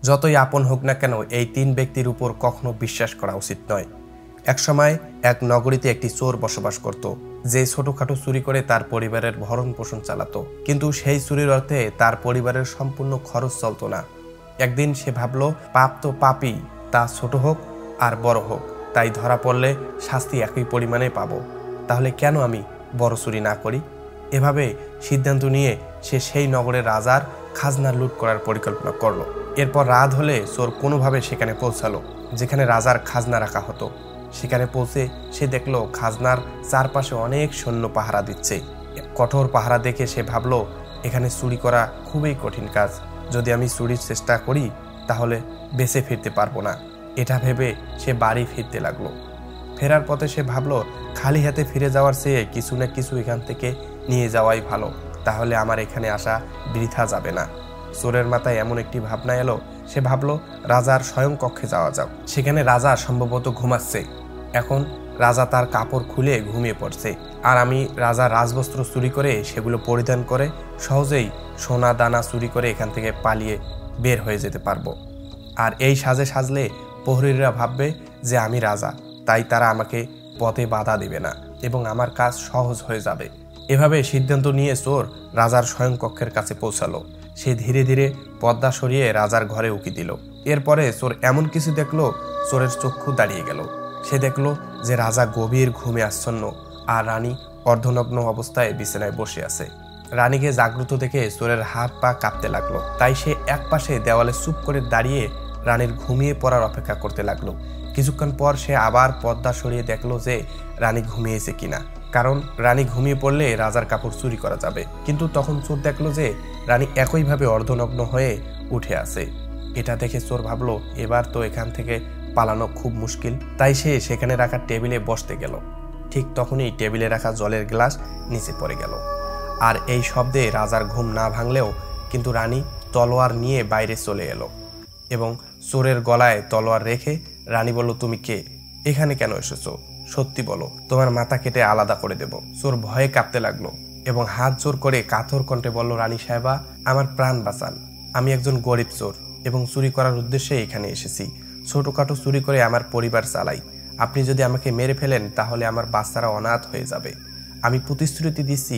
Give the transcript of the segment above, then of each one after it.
যতই আপন হোক না কেন এই তিন ব্যক্তির উপর কখনো বিশ্বাস করা উচিত নয়। একসময় এক নগরীতে একটি চোর বসবাস করত, যে ছোটখাটো চুরি করে তার পরিবারের ভরণ পোষণ চালাতো। কিন্তু সেই চুরির অর্থে তার পরিবারের সম্পূর্ণ খরচ চলত না। একদিন সে ভাবল, পাপ তো পাপই, তা ছোট হোক আর বড় হোক, তাই ধরা পড়লে শাস্তি একই পরিমাণে পাবো, তাহলে কেন আমি বড় চুরি না করি। এভাবে সিদ্ধান্ত নিয়ে সে সেই নগরের রাজার খাজনা লুট করার পরিকল্পনা করলো। এরপর রাত হলে চোর কোনোভাবে সেখানে পৌঁছালো যেখানে রাজার খাজনা রাখা হতো। সেখানে পৌঁছে সে দেখলো খাজনার চারপাশে অনেক সৈন্য পাহারা দিচ্ছে। কঠোর পাহারা দেখে সে ভাবলো, এখানে চুরি করা খুবই কঠিন কাজ, যদি আমি চুরির চেষ্টা করি তাহলে বেঁচে ফিরতে পারবো না। এটা ভেবে সে বাড়ি ফিরতে লাগলো। ফেরার পথে সে ভাবলো, খালি হাতে ফিরে যাওয়ার চেয়ে কিছু না কিছু এখান থেকে নিয়ে যাওয়াই ভালো, তাহলে আমার এখানে আসা বৃথা যাবে না। চোরের মাথায় এমন একটি ভাবনা এলো, সে ভাবলো রাজার স্বয়ং কক্ষে যাওয়া যাক। সেখানে রাজা সম্ভবত ঘুমাচ্ছে। এখন রাজা তার কাপড় খুলে ঘুমিয়ে পড়ছে, আর আমি রাজার রাজবস্ত্র চুরি করে সেগুলো পরিধান করে সহজেই সোনা দানা চুরি করে এখান থেকে পালিয়ে বের হয়ে যেতে পারবো। আর এই সাজে সাজলে প্রহরীরা ভাববে যে আমি রাজা, তাই তারা আমাকে পথে বাধা দেবে না এবং আমার কাজ সহজ হয়ে যাবে। এভাবে সিদ্ধান্ত নিয়ে চোর রাজার স্বয়ং কক্ষের কাছে পৌঁছালো। সে ধীরে ধীরে পর্দা সরিয়ে রাজার ঘরে উকি দিল। এরপরে চোর এমন কিছু দেখলো, চোরের চক্ষু দাঁড়িয়ে গেল। সে দেখলো যে রাজা গভীর ঘুমে আচ্ছন্ন আর রানী অর্ধনগ্ন অবস্থায় বিছানায় বসে আছে। রানীকে জাগ্রত দেখে চোরের হাত পা কাঁপতে লাগলো, তাই সে এক পাশে দেওয়ালে চুপ করে দাঁড়িয়ে রানীর ঘুমিয়ে পড়ার অপেক্ষা করতে লাগলো। কিছুক্ষণ পর সে আবার পর্দা সরিয়ে দেখলো যে রানী ঘুমিয়েছে কিনা, কারণ রানী ঘুমিয়ে পড়লে রাজার কাপড় চুরি করা যাবে। কিন্তু তখন চোর দেখলো যে রানী একইভাবে অর্ধনগ্ন হয়ে উঠে আছে। এটা দেখে চোর ভাবলো, এবার তো এখান থেকে পালানো খুব মুশকিল। তাই সে সেখানে রাখা টেবিলে বসতে গেল। ঠিক তখনই টেবিলে রাখা জলের গ্লাস নিচে পড়ে গেল। আর এই শব্দে রাজার ঘুম না ভাঙলেও কিন্তু রানী তলোয়ার নিয়ে বাইরে চলে এলো এবং চোরের গলায় তলোয়ার রেখে রানী বলল, তুমি কে? এখানে কেন এসেছো? সত্যি বলো, তোমার মাথা কেটে আলাদা করে দেব। চোর ভয়ে কাঁপতে লাগলো এবং হাত জোর করে কাতর কণ্ঠে বলল, রানী সাহেবা, আমার প্রাণ বাঁচান। আমি একজন গরিব চোর এবং চুরি করার উদ্দেশ্যে এখানে এসেছি। ছোটখাটো চুরি করে আমার পরিবার চালাই। আপনি যদি আমাকে মেরে ফেলেন তাহলে আমার বাচ্চারা অনাথ হয়ে যাবে। আমি প্রতিশ্রুতি দিচ্ছি,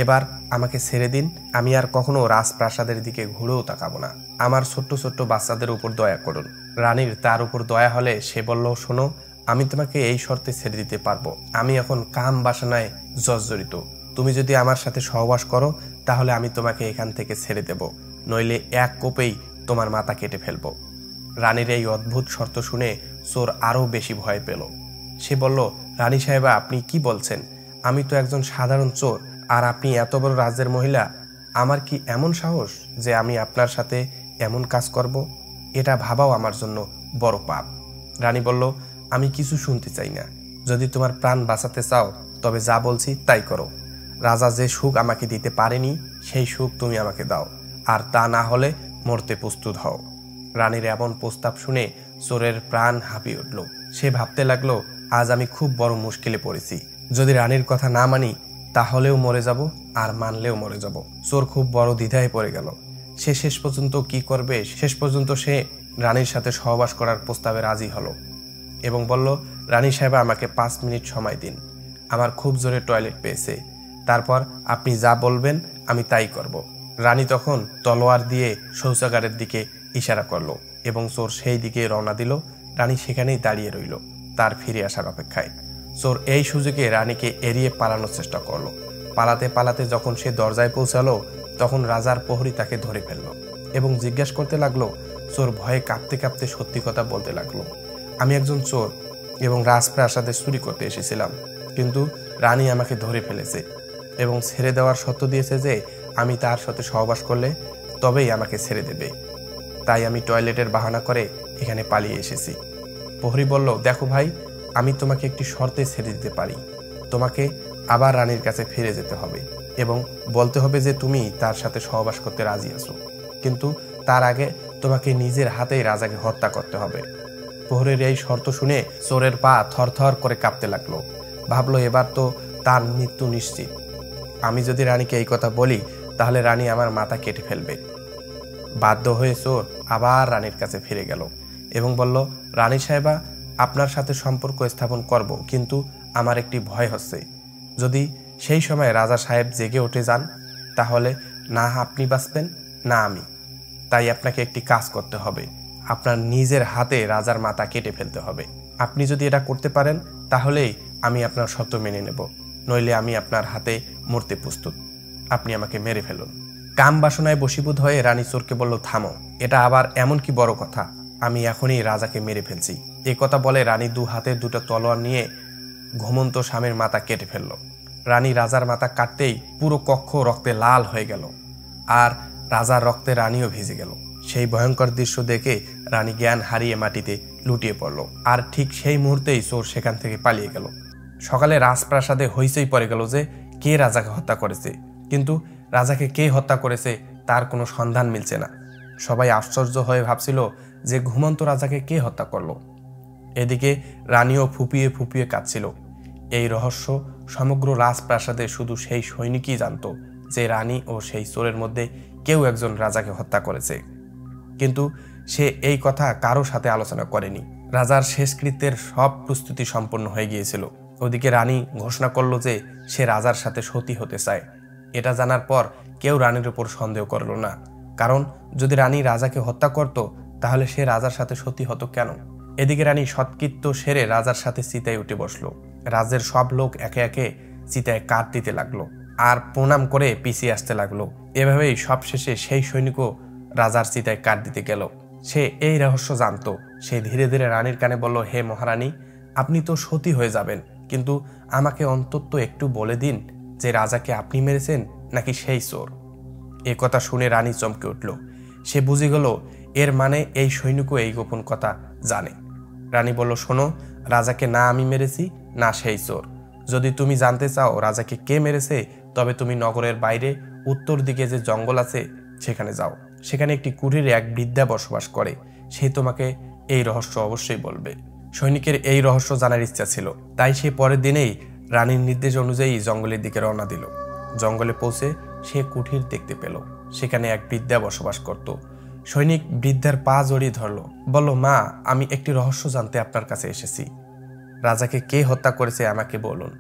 এবার আমাকে ছেড়ে দিন। আমি আর কখনো রাজপ্রাসাদের দিকে ঘুরেও তাকাবো না। আমার ছোট্ট ছোট্ট বাচ্চাদের উপর দয়া করুন। রানীর তার উপর দয়া হলে সে বলল, শোনো, আমি তোমাকে এই শর্তে ছেড়ে দিতে পারবো। আমি এখন কাম বাসনায় জর্জরিত। তুমি যদি আমার সাথে সহবাস করো তাহলে আমি তোমাকে এখান থেকে ছেড়ে দেব, নইলে এক কোপেই তোমার মাথা কেটে ফেলবো। রানীর এই অদ্ভুত শর্ত শুনে চোর আরো বেশি ভয় পেল। সে বলল, রানী সাহেবা, আপনি কি বলছেন? আমি তো একজন সাধারণ চোর, আর আপনি এত বড় রাজ্যের মহিলা। আমার কি এমন সাহস যে আমি আপনার সাথে এমন কাজ করব? এটা ভাবাও আমার জন্য বড় পাপ। রানী বলল, আমি কিছু শুনতে চাই না। যদি তোমার প্রাণ বাঁচাতে চাও তবে যা বলছি তাই করো। রাজা যে সুখ আমাকে দিতে পারেনি সেই সুখ তুমি আমাকে দাও, আর তা না হলে মরতে প্রস্তুত হও। রানীর এমন প্রস্তাব শুনে চোরের প্রাণ হাঁপিয়ে উঠল। সে ভাবতে লাগলো, আজ আমি খুব বড় মুশকিলে পড়েছি। যদি রানীর কথা না মানি তাহলেও মরে যাব, আর মানলেও মরে যাব। চোর খুব বড় দ্বিধায় পড়ে গেল। সে শেষ পর্যন্ত কি করবে? শেষ পর্যন্ত সে রানীর সাথে সহবাস করার প্রস্তাবে রাজি হলো এবং বলল, রানী সাহেবা, আমাকে 5 মিনিট সময় দিন। আমার খুব জোরে টয়লেট পেয়েছে। তারপর আপনি যা বলবেন আমি তাই করব। রানী তখন তলোয়ার দিয়ে শৌচাগারের দিকে ইশারা করলো এবং চোর সেই দিকে রওনা দিল। রানী সেখানেই দাঁড়িয়ে রইল তার ফিরে আসার অপেক্ষায়। চোর এই সুযোগে রানীকে এড়িয়ে পালানোর চেষ্টা করলো। পালাতে পালাতে যখন সে দরজায় পৌঁছালো তখন রাজার প্রহরী তাকে ধরে ফেললো এবং জিজ্ঞাসা করতে লাগলো। চোর ভয়ে কাঁপতে কাঁপতে সত্যি কথা বলতে লাগলো, আমি একজন চোর এবং রাজপ্রাসাদে চুরি করতে এসেছিলাম, কিন্তু রানী আমাকে ধরে ফেলেছে এবং ছেড়ে দেওয়ার শর্ত দিয়েছে যে আমি তার সাথে সহবাস করলে তবেই আমাকে ছেড়ে দেবে। তাই আমি টয়লেটের বাহানা করে এখানে পালিয়ে এসেছি। প্রহরী বলল, দেখো ভাই, আমি তোমাকে একটি শর্তে ছেড়ে দিতে পারি। তোমাকে আবার রানীর কাছে ফিরে যেতে হবে এবং বলতে হবে যে তুমি তার সাথে সহবাস করতে রাজি আছো, কিন্তু তার আগে তোমাকে নিজের হাতেই রাজাকে হত্যা করতে হবে। প্রহরীর এই শর্ত শুনে চোরের পা থরথর করে কাঁপতে লাগলো। ভাবলো, এবার তো তার মৃত্যু নিশ্চিত। আমি যদি রানীকে এই কথা বলি তাহলে রানী আমার মাথা কেটে ফেলবে। বাধ্য হয়ে চোর আবার রানীর কাছে ফিরে গেল এবং বলল, রানী সাহেবা, আপনার সাথে সম্পর্ক স্থাপন করব, কিন্তু আমার একটি ভয় হচ্ছে। যদি সেই সময় রাজা সাহেব জেগে উঠে যান, তাহলে না আপনি বাঁচবেন না আমি। তাই আপনাকে একটি কাজ করতে হবে, আপনার নিজের হাতে রাজার মাথা কেটে ফেলতে হবে। আপনি যদি এটা করতে পারেন তাহলেই আমি আপনার শর্ত মেনে নেব, নইলে আমি আপনার হাতে মরতে প্রস্তুত। আপনি আমাকে মেরে ফেলুন। কাম বাসনায় বশীভূত হয়ে রানী চোরকে বলল, থামো, এটা আবার এমন কি বড় কথা, আমি এখনই রাজাকে মেরে ফেলছি। এ কথা বলে রানী দু হাতে দুটো তলোয়ার নিয়ে ঘুমন্ত স্বামীর মাথা কেটে ফেলল। রানী রাজার মাথা কাটতেই পুরো কক্ষ রক্তে লাল হয়ে গেল, আর রাজার রক্তে রানীও ভিজে গেল। সেই ভয়ঙ্কর দৃশ্য দেখে রানী জ্ঞান হারিয়ে মাটিতে লুটিয়ে পড়ল। আর ঠিক সেই মুহূর্তেই চোর সেখান থেকে পালিয়ে গেল। সকালে রাজপ্রাসাদে হইচই পড়ে গেল যে কে রাজাকে হত্যা করেছে, কিন্তু রাজাকে কে হত্যা করেছে তার কোনো সন্ধান মিলছে না। সবাই আশ্চর্য হয়ে ভাবছিল যে ঘুমন্ত রাজাকে কে হত্যা করলো। এদিকে রানীও ফুপিয়ে ফুপিয়ে কাঁদছিল। এই রহস্য সমগ্র রাজপ্রাসাদে শুধু সেই সৈনিকই জানত যে রানী ও সেই চোরের মধ্যে কেউ একজন রাজাকে হত্যা করেছে, কিন্তু সে এই কথা কারো সাথে আলোচনা করেনি। রাজার শেষকৃত্যের সব প্রস্তুতি সম্পন্ন হয়ে গিয়েছিল। ওদিকে রানী ঘোষণা করল যে সে রাজার সাথে সতী হতে চায়। এটা জানার পর কেউ রানীর উপর সন্দেহ করল না, কারণ যদি রানী রাজাকে হত্যা করত তাহলে সে রাজার সাথে সতী হতো কেন। এদিকে রানী সৎকৃত্য সেরে রাজার সাথে চিতায় উঠে বসলো। রাজ্যের সব লোক একে একে চিতায় কাঠ দিতে লাগলো আর প্রণাম করে পিছিয়ে আসতে লাগলো। এভাবেই সবশেষে সেই সৈনিকও রাজার চিতায় কাঠ দিতে গেল। সে এই রহস্য জানতো। সে ধীরে ধীরে রানীর কানে বলল, হে মহারানী, আপনি তো সতী হয়ে যাবেন, কিন্তু আমাকে অন্তত একটু বলে দিন যে রাজাকে আপনি মেরেছেন নাকি সেই চোর। এ কথা শুনে রানী চমকে উঠল। সে বুঝে গেল এর মানে এই সৈনিকও এই গোপন কথা জানে। রানী বলল, শোনো, রাজাকে না আমি মেরেছি না সেই চোর। যদি তুমি জানতে চাও রাজাকে কে মেরেছে, তবে তুমি নগরের বাইরে উত্তর দিকে যে জঙ্গল আছে সেখানে যাও। সেখানে একটি কুঠিরে এক বৃদ্ধা বসবাস করে, সে তোমাকে এই রহস্য অবশ্যই বলবে। সৈনিকের এই রহস্য জানার ইচ্ছা ছিল, তাই সে পরের দিনেই রানীর নির্দেশ অনুযায়ী জঙ্গলের দিকে রওনা দিল। জঙ্গলে পৌঁছে সে কুঠির দেখতে পেল। সেখানে এক বৃদ্ধা বসবাস করত। সৈনিক বৃদ্ধার পা জড়িয়ে ধরল, বলল, মা, আমি একটি রহস্য জানতে আপনার কাছে এসেছি। রাজাকে কে হত্যা করেছে আমাকে বলুন।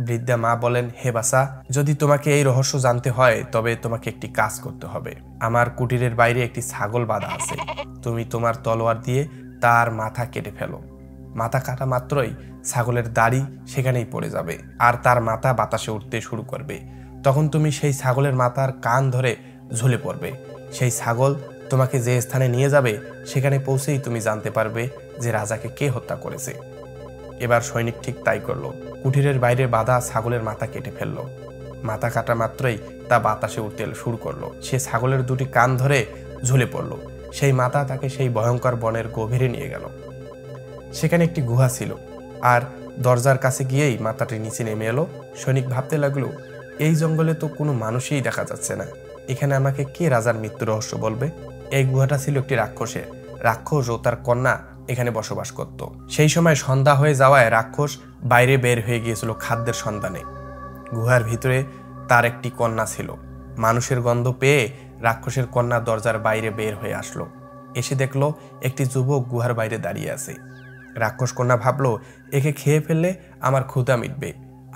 বৃদ্ধা মা বলেন, হে বাসা, যদি তোমাকে এই রহস্য জানতে হয় তবে তোমাকে একটি কাজ করতে হবে। আমার কুটিরের বাইরে একটি ছাগল বাঁধা আছে, তুমি তোমার তলোয়ার দিয়ে তার মাথা কেটে ফেলো। মাথা কাটা মাত্রই ছাগলের দাড়ি সেখানেই পড়ে যাবে আর তার মাথা বাতাসে উঠতে শুরু করবে। তখন তুমি সেই ছাগলের মাথার কান ধরে ঝুলে পড়বে। সেই ছাগল তোমাকে যে স্থানে নিয়ে যাবে সেখানে পৌঁছেই তুমি জানতে পারবে যে রাজাকে কে হত্যা করেছে। এবার সৈনিক ঠিক তাই করলো। কুঠিরের বাইরে বাঁধা ছাগলের মাথা কেটে ফেললো। মাথা কাটা মাত্রই তা বাতাসে উঠতে শুরু করলো। সে ছাগলের দুটি কান ধরে ঝুলে পড়লো। সেই মাথা তাকে সেই ভয়ঙ্কর বনের গভীরে নিয়ে গেল। সেখানে একটি গুহা ছিল, আর দরজার কাছে গিয়েই মাথাটি নিচে নেমে এলো। সৈনিক ভাবতে লাগলো, এই জঙ্গলে তো কোনো মানুষই দেখা যাচ্ছে না, এখানে আমাকে কে রাজার মৃত্যু রহস্য বলবে। এই গুহাটা ছিল একটি রাক্ষসের। রাক্ষস ও তার কন্যা এখানে বসবাস করত। সেই সময় সন্ধ্যা হয়ে যাওয়ায় রাক্ষস বাইরে বের হয়ে গিয়েছিল খাদ্যের সন্ধানে। গুহার ভিতরে তার একটি কন্যা ছিল। মানুষের গন্ধ পেয়ে রাক্ষসের কন্যা দরজার বাইরে বের হয়ে আসলো। এসে দেখলো একটি যুবক গুহার বাইরে দাঁড়িয়ে আছে। রাক্ষস কন্যা ভাবলো, একে খেয়ে ফেললে আমার ক্ষুধা মিটবে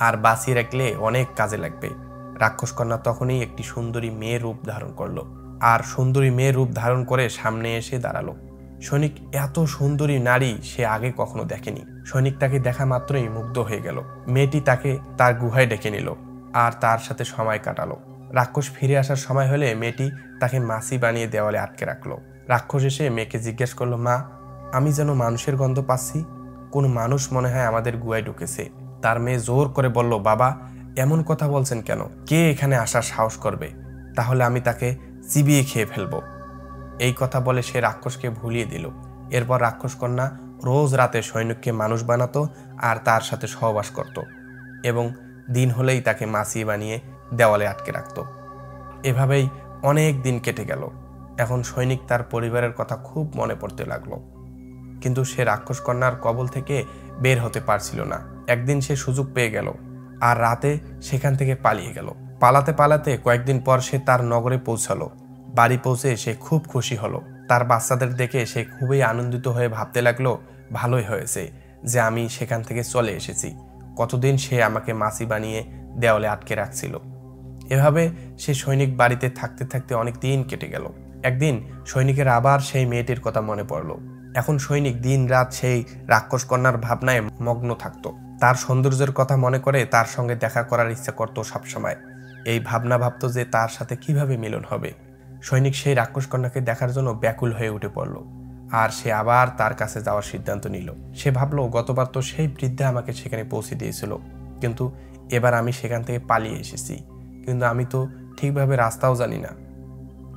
আর বাঁচিয়ে রাখলে অনেক কাজে লাগবে। রাক্ষস কন্যা তখনই একটি সুন্দরী মেয়ে রূপ ধারণ করলো, আর সুন্দরী মেয়ে রূপ ধারণ করে সামনে এসে দাঁড়ালো। সৈনিক এত সুন্দরী নারী সে আগে কখনো দেখেনি। সৈনিক তাকে দেখা মাত্রই মুগ্ধ হয়ে গেল। মেয়েটি তাকে তার গুহায় ডেকে নিল আর তার সাথে সময় কাটালো। রাক্ষস ফিরে আসার সময় হলে মেয়েটি তাকে মাছি বানিয়ে দেওয়ালে আটকে রাখলো। রাক্ষস এসে মেয়েকে জিজ্ঞেস করলো, মা, আমি যেন মানুষের গন্ধ পাচ্ছি, কোন মানুষ মনে হয় আমাদের গুহায় ঢুকেছে। তার মেয়ে জোর করে বলল, বাবা, এমন কথা বলছেন কেন? কে এখানে আসার সাহস করবে? তাহলে আমি তাকে চিবিয়ে খেয়ে ফেলবো। এই কথা বলে সে রাক্ষসকে ভুলিয়ে দিল। এরপর রাক্ষস কন্যা রোজ রাতে সৈনিককে মানুষ বানাতো আর তার সাথে সহবাস করত এবং দিন হলেই তাকে মাছি বানিয়ে দেওয়ালে আটকে রাখত। এভাবেই অনেক দিন কেটে গেল। এখন সৈনিক তার পরিবারের কথা খুব মনে পড়তে লাগলো, কিন্তু সে রাক্ষস কন্যার কবল থেকে বের হতে পারছিল না। একদিন সে সুযোগ পেয়ে গেল আর রাতে সেখান থেকে পালিয়ে গেল। পালাতে পালাতে কয়েকদিন পর সে তার নগরে পৌঁছালো। বাড়ি পৌঁছে সে খুব খুশি হলো। তার বাচ্চাদের দেখে সে খুবই আনন্দিত হয়ে ভাবতে লাগলো, ভালোই হয়েছে যে আমি সেখান থেকে চলে এসেছি। কতদিন সে আমাকে মাছি বানিয়ে দেওয়ালে আটকে রাখছিল। এভাবে সে সৈনিক বাড়িতে থাকতে থাকতে অনেক দিন কেটে গেল। একদিন সৈনিকের আবার সেই মেয়েটির কথা মনে পড়ল। এখন সৈনিক দিন রাত সেই রাক্ষস কন্যার ভাবনায় মগ্ন থাকত। তার সৌন্দর্যের কথা মনে করে তার সঙ্গে দেখা করার ইচ্ছা করত সবসময়। এই ভাবনা ভাবত যে তার সাথে কিভাবে মিলন হবে। সৈনিক সেই রাক্ষস কন্যাকে দেখার জন্য ব্যাকুল হয়ে উঠে পড়ল, আর সে আবার তার কাছে যাওয়ার সিদ্ধান্ত নিল। সে ভাবল, গতবার তো সেই বৃদ্ধা আমাকে সেখানে পৌঁছে দিয়েছিল, কিন্তু এবার আমি সেখান থেকে পালিয়ে এসেছি, কিন্তু আমি তো ঠিকভাবে রাস্তাও জানি না।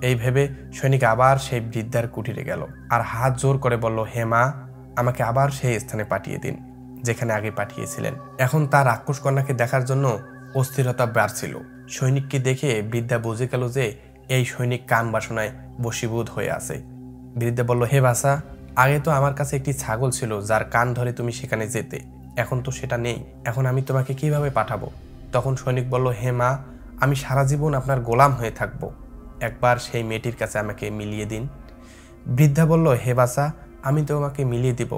এই ভেবে সৈনিক আবার সেই বৃদ্ধার কুটিরে গেল আর হাত জোর করে বলল, হে মা, আমাকে আবার সেই স্থানে পাঠিয়ে দিন যেখানে আগে পাঠিয়েছিলেন। এখন তার রাক্ষস কন্যাকে দেখার জন্য অস্থিরতা বাড়ছিল। সৈনিককে দেখে বৃদ্ধা বুঝে গেল যে এই সৈনিক কাম বাসনায় বশীভূত হয়ে আছে। বৃদ্ধা বলল, হে বাসা, আগে তো আমার কাছে একটি ছাগল ছিল যার কান ধরে তুমি সেখানে যেতে, এখন তো সেটা নেই, এখন আমি তোমাকে কিভাবে পাঠাবো? তখন সৈনিক বলল, হে মা, আমি সারা জীবন আপনার গোলাম হয়ে থাকব, একবার সেই মেয়েটির কাছে আমাকে মিলিয়ে দিন। বৃদ্ধা বলল, হে বাসা, আমি তোমাকে মিলিয়ে দিব,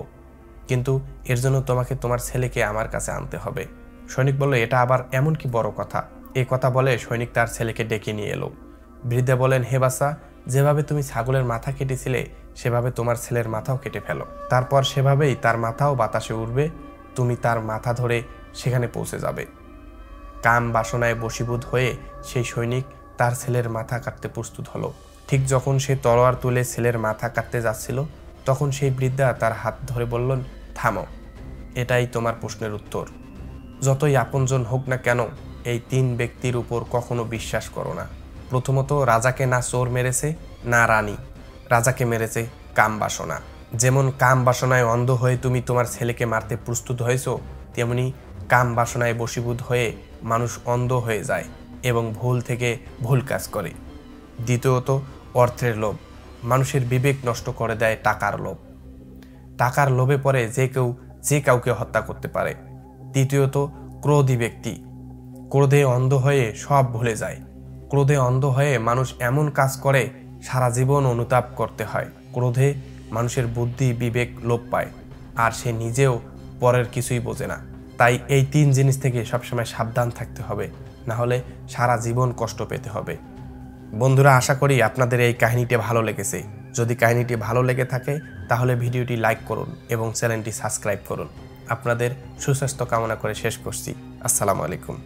কিন্তু এর জন্য তোমাকে তোমার ছেলেকে আমার কাছে আনতে হবে। সৈনিক বলল, এটা আবার এমন কি বড় কথা? এ কথা বলে সৈনিক তার ছেলেকে ডেকে নিয়ে এলো। বৃদ্ধা বলেন, হে বাসা, যেভাবে তুমি ছাগলের মাথা কেটেছিলে সেভাবে তোমার ছেলের মাথাও কেটে ফেলো, তারপর সেভাবেই তার মাথাও বাতাসে উড়বে, তুমি তার মাথা ধরে সেখানে পৌঁছে যাবে। কাম বাসনায় বশীভূত হয়ে সেই সৈনিক তার ছেলের মাথা কাটতে প্রস্তুত হলো। ঠিক যখন সে তলোয়ার তুলে ছেলের মাথা কাটতে যাচ্ছিল, তখন সেই বৃদ্ধা তার হাত ধরে বললেন, থামো, এটাই তোমার প্রশ্নের উত্তর। যতই আপনজন হোক না কেন, এই 3 ব্যক্তির উপর কখনো বিশ্বাস করো না। প্রথমত, রাজাকে না চোর মেরেছে না রানী, রাজাকে মেরেছে কাম বাসনা। যেমন কাম বাসনায় অন্ধ হয়ে তুমি তোমার ছেলেকে মারতে প্রস্তুত হয়েছো, তেমনি কাম বাসনায় বশীভূত হয়ে মানুষ অন্ধ হয়ে যায় এবং ভুল থেকে ভুল কাজ করে। দ্বিতীয়ত, অর্থের লোভ মানুষের বিবেক নষ্ট করে দেয়। টাকার লোভ, টাকার লোভে পড়ে যে কাউকে হত্যা করতে পারে। তৃতীয়ত, ক্রোধী ব্যক্তি ক্রোধে অন্ধ হয়ে সব ভুলে যায়। ক্রোধে অন্ধ হয়ে মানুষ এমন কাজ করে সারা জীবন অনুতাপ করতে হয়। ক্রোধে মানুষের বুদ্ধি বিবেক লোপ পায়, আর সে নিজেও পরের কিছুই বোঝে না। তাই এই 3 জিনিস থেকে সবসময় সাবধান থাকতে হবে, না হলে সারা জীবন কষ্ট পেতে হবে। বন্ধুরা, আশা করি আপনাদের এই কাহিনীটি ভালো লেগেছে। যদি কাহিনীটি ভালো লেগে থাকে তাহলে ভিডিওটি লাইক করুন এবং চ্যানেলটি সাবস্ক্রাইব করুন। আপনাদের সুস্বাস্থ্য কামনা করে শেষ করছি। আসসালামু আলাইকুম।